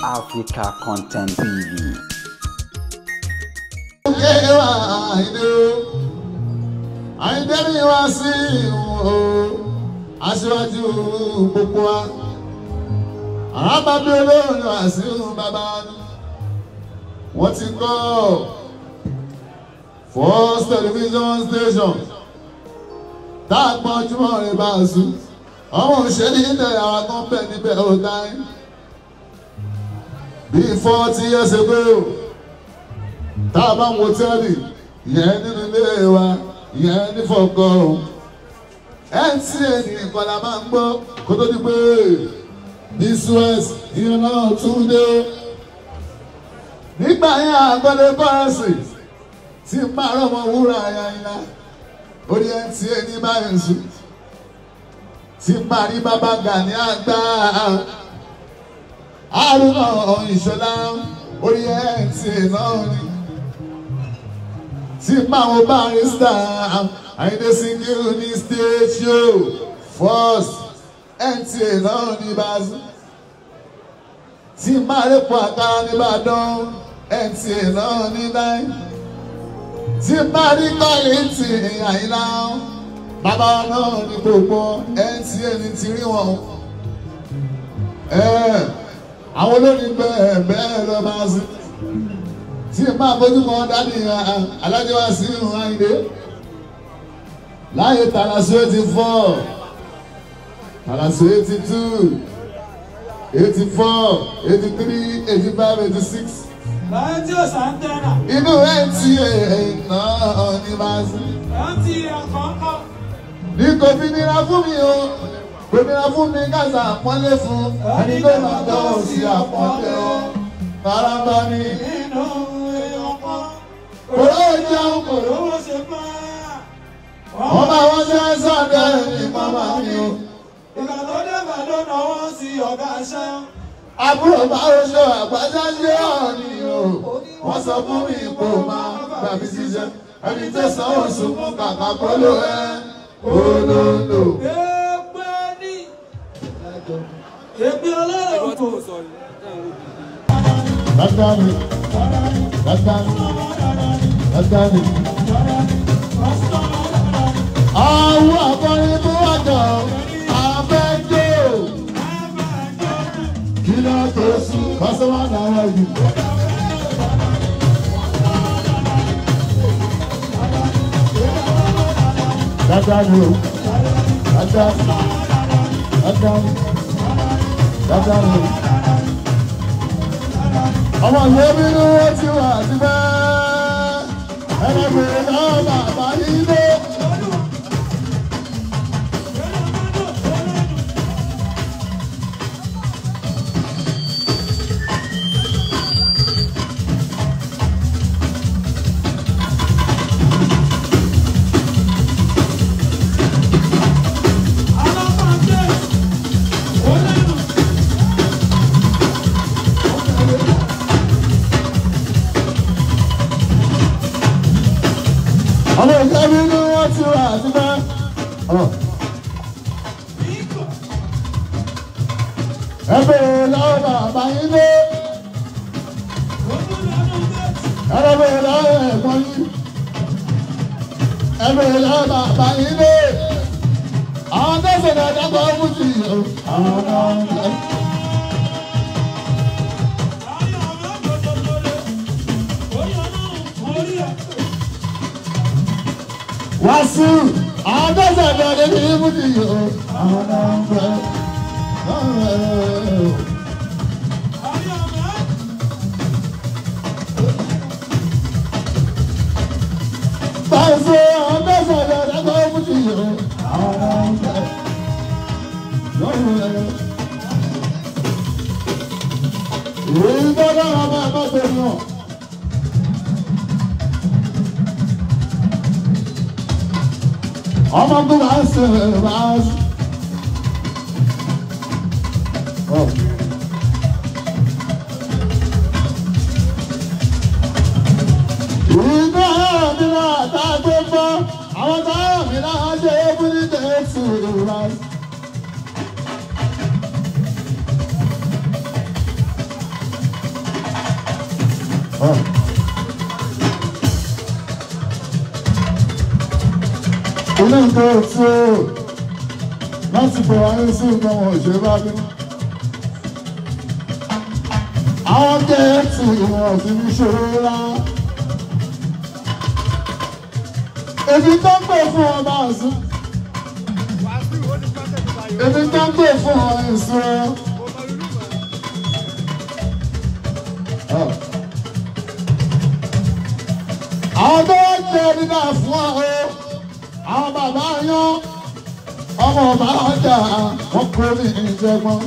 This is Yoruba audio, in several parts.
Africa Content TV. Àyìndé ni wá sí aṣíwájú gbogbo wa. Àràbàbí olóòrùn àṣírù bàbá ni. Wọ́n ti kọ́ First television station. Táàpọ̀ ojúmọ́ rẹ̀ bá a sùn. Ọmọ òṣèlú ilẹ̀ àwọn kan bẹ̀ níbẹ̀ ó dáì. Bí 40 years ago, tá a bá ń wo tẹ́lì, ìyẹn nínú ilé wa, ìyẹn ní fọ̀kọ̀. NTA nìkan la máa ń gbọ́ kó tó di pé East West ìyẹn náà tún dé. Nígbà yẹn àgbọ̀dọ̀ kọ́rọ̀sì tí máa rọ̀mọ́ wúrà àyà ìlà orí NTA ní báyìí sùn. Tí máa rí bàbá Gani àgbà Haruna Ìṣọ̀lá orí NTA náà ni. Tí máa wo Barrister Àyìndé Síkírù ní stage show First NTA náà ní báṣu. Tí máa rí Pàkàrà n'Íbàdàn NTA náà ní láì. Tí máa rí Kọ́lìntì Àyìnlá bàbá náà ní gbogbo NTA ní ti rí wọn. Àwọn olórin bẹ́ẹ̀ bẹ́ẹ̀ lọ máa sí. Tí máa bójú mọ́ dání Alhaji Wasiu Àyìndé láyé Tàlàsù 84, Tàlàsù 82, 84, 83, 85, 86. Láyé tí ó sàńtẹ́nà. Inú NTA náà ní máa sí. NTA kọ̀ọ̀kan. Ní kò fi nira fún mi o, kò nira fún mi káṣà àpọ́nlé fún ẹni tó máa dánwò sí àpọ́nlé o. Karamba ni Inú èèyàn kan. kòró jẹun kòró. Owó ṣe pa. Wọ́n bá wọ́n ṣe ń sọ̀dọ̀ ní màmá mi o. Ìgbà tó débà ló náwó sí ọ̀gá aṣẹ́. Àbúrò bá oṣù àgbájá ṣe ọ̀nì o. Wọ́n sọ fún mi kó máa gbàbí ṣiṣẹ́. Ẹni tó sanwó sunkún kàkà kóló ẹ̀ kólóńdò. Èpè ní. Èpè ọlọ́run kò. Dáadáni, dáadáni, dáadáni. Àwọn akọrin tó wájà abẹ́jọ́. Kí ló tó sùn? Kọ́sọ́mọ́ náírà yìí. Dáadáni o, dáadáni, dáadáni, dáadáni o. Ọmọ ìwé bínú ó ti wà sí bẹ́ẹ̀. Ẹlẹ́gbẹ̀rẹ̀ náà bàbá yìí lé. Ọmọ ìwé bínú ó ti wà sí bẹ́ẹ̀. Ẹgbẹ̀rẹ̀ náà bàbá yìí lé. Ẹgbẹ̀rẹ̀ náà ẹ̀gbọ́n yìí. Ẹgbẹ̀rẹ̀ náà bàbá yìí lé. Àwọn tẹ̀sán náà dábọ̀ ọ́ fún ti o. Àwọn náà ń lọ. Wasiu, àwọn tẹ̀sán náà dábọ̀ ọ́ fún ti o. Àwọn náà ń lọ. Báwo àwọn tẹ̀sán náà dábọ̀ ọ́ fún ti o. Àwọn náà ń lọ. Èyí tó dára máa bá tó yàn. Ọmọ tó bá ń ṣe bá ń ṣe. Ìgbà mi náà tá a gbé gbọ́, àwọn táwọn mi náà ṣe é fún ní Jésù ìrora. Ilé nǹkan tí ó láti bọ̀ wáyé sí nǹkan wọn òṣèré bá bí. Àwọn gẹ̀ẹ́tì ìwọ̀n ti fi ṣòro rá. Èmi tó ń pè fún ọ máa sùn. Èmi tó ń pè fún ọ ìṣúra. Àwọn tó wá jẹ́ ẹni náà fún ọ. Àwọn bàbá yán. Ọmọ ọba ọjà wọn kó ní ìjẹgbọn.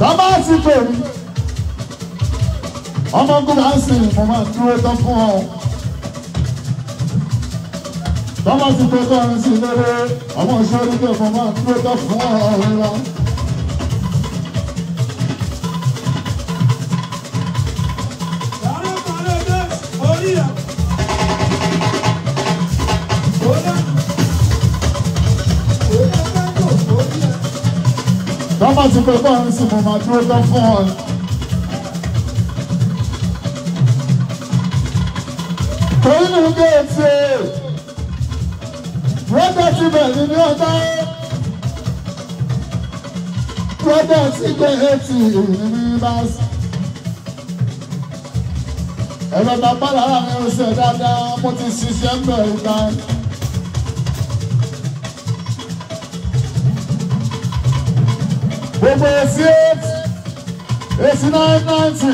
Bàbá ti pè mí. Ọmọ gbọ́dọ̀ á sìn mo máa dúró tán fún ọ. Bàbá ti pè kọrin sí lórí ọmọ ìṣòro pé mo máa dúró tán fún ọ rírọ. Bàbá ti pè kọrin sí mo máa dúró tán fún ọ. Torí nínú géètì brọ́dà ti bẹ̀rẹ̀ ní ọ̀tá. Brọ́dà ti géètì ní báàsì. Ẹ̀rọ bàbá lára mi ò ṣe dáadáa, mo ti ṣiṣẹ́ ń bẹ̀rẹ̀ ìgbà. Gbogbo èsì 8990.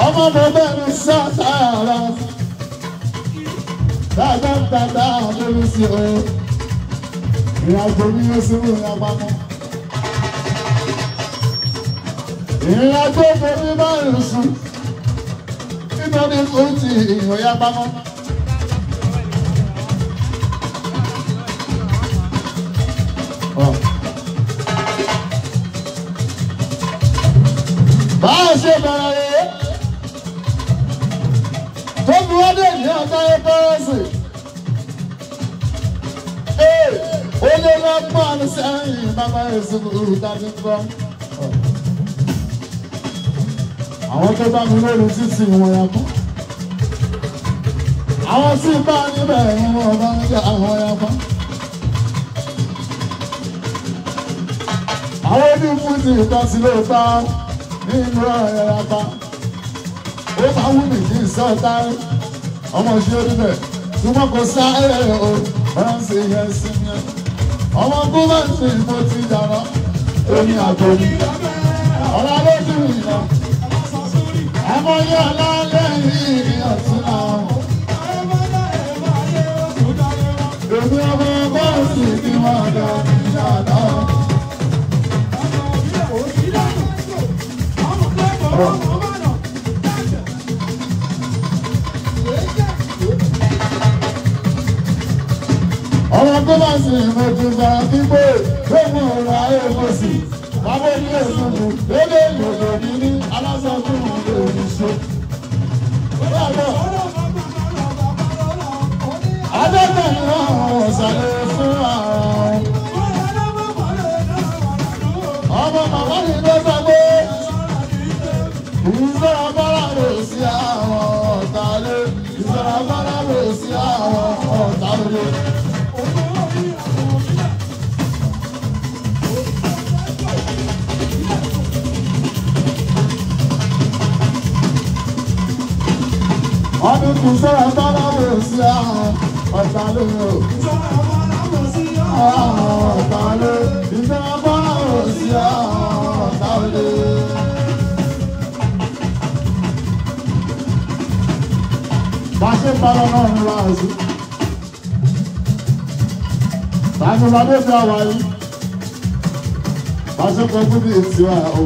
Ọmọ bẹ̀rẹ̀ ní sátàrà. Dáadáa lórí sí o. Ìrìnàjò ní oṣù ìrìnàpamọ́. Ìrìnàjò borí márùn-ún sùn. Nítorí fún ti ìrìnàjò pamọ́. Báwo ṣe bẹ̀rẹ̀ rẹ̀? Tó fi wọ́n dé ní ọ̀tá ẹ̀kọ́rọ́sì. Ó lé lọ́gbọ́n àti sẹ́yìn bàbá èsì ìdájí gbọ́. Àwọn tó bá mi lórí títì wọn ya kọ́. Àwọn tí bá níbẹ̀ wọn bá ń yá àwọn ya kọ́. Àwọn onífún ti ìtọ́sí ló bá nínú ọ̀rẹ́ apá. Ó máa wú mi kí n sọ táyé. Ọmọ ṣe oníbẹ̀ tí wọ́n kò sáré o. Wọ́n ń ṣe yẹn sí yẹn. Ọmọ kó bá ń ṣe ìmọ̀ ti dáná. Omi àtòmí. Ọ̀la ló ti rìn lọ. Ẹmọ yẹ lálẹ́ yìí ọ̀tún náà. Èmi ọmọ bọ́ọ̀sì ni wọ́n dá ní dáná. Ọmọ bọ́ọ̀sì ni mo ti gba gbígbó lóògùn ọ̀rọ̀ ayé mo sì. Bàbá ní èso mú lédè ìlòdò ní ní aláṣọ fún mi lórí ṣe. Adẹ́gbẹ̀ ni wọ́n ṣàlẹ̀ fún àwọn. Ọmọ màmá mi ló sọ pé ìṣọ́ra bọ́lá rò sí àwọn ọ̀tá lé. Ìṣọ́ra bọ́lá rò sí àwọn ọ̀tá lé. Ọdún kù sọ́ra bọ́lá rò sí àwọn ọ̀tá lé. Ọ̀tá lé. Ìṣọ́ra bọ́lá rò sí àwọn ọ̀tá lé. Bàṣẹ parọ́ náà ń ra ẹ̀sùn. Bàṣẹ bàbá fi àwà yìí. Bàṣẹ kọ fún mi ètò ẹ̀ o.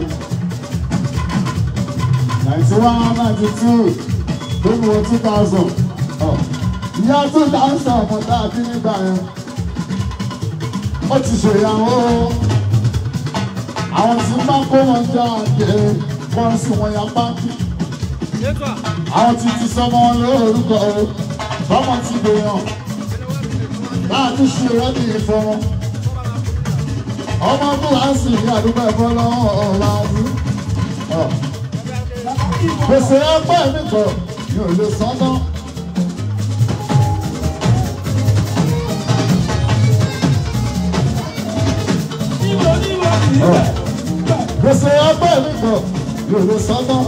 91, 92, tó mú 2000. Ìyá 2000 ọmọdé àbí nígbà yẹn. Ó ti ṣèyàwó. Àwọn tí ń bá kó wọn jọ àgbẹ̀ wọ́n sì wọ́n ya pákí. Àwọn tí ti sọmọ lórúkọ o. bọ́mọ ti gbèyàn láti ṣe rẹ́bì ìfọwọ́ ọmọ kíláàsì ní àdúgbò ẹ̀fọ́ lọ́wọ́ ọ̀làdú. Gbèsè ẹgbẹ́ mi kọ̀ mi ò lè san tán. Gbèsè ẹgbẹ́ mi kọ̀ mi ò lè san tán.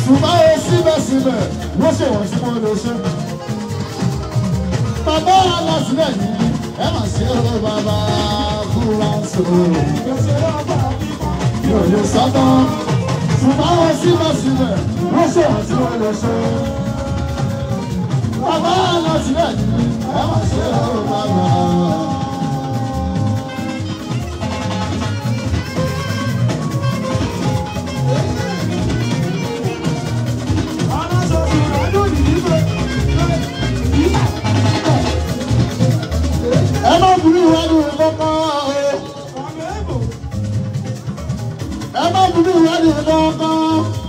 Ṣùgbọ́n o síbẹ̀síbẹ̀ ló ṣe wọ́n tí wọ́n lè ṣe. Bàbá alásìlẹ̀ yìí ẹ mà ṣe ọ̀rọ̀ bàbá Fúlàǹsì. Mi ò lè san tán. Ṣùgbọ́n o síbẹ̀síbẹ̀ ló ṣe wọ́n tí wọ́n lè ṣe. Bàbá alásìlẹ̀ yìí ẹ mà ṣe ọ̀rọ̀ bàbá. Ẹ má burú ìwádìí kankan o. Ẹ má burú ìwádìí kankan.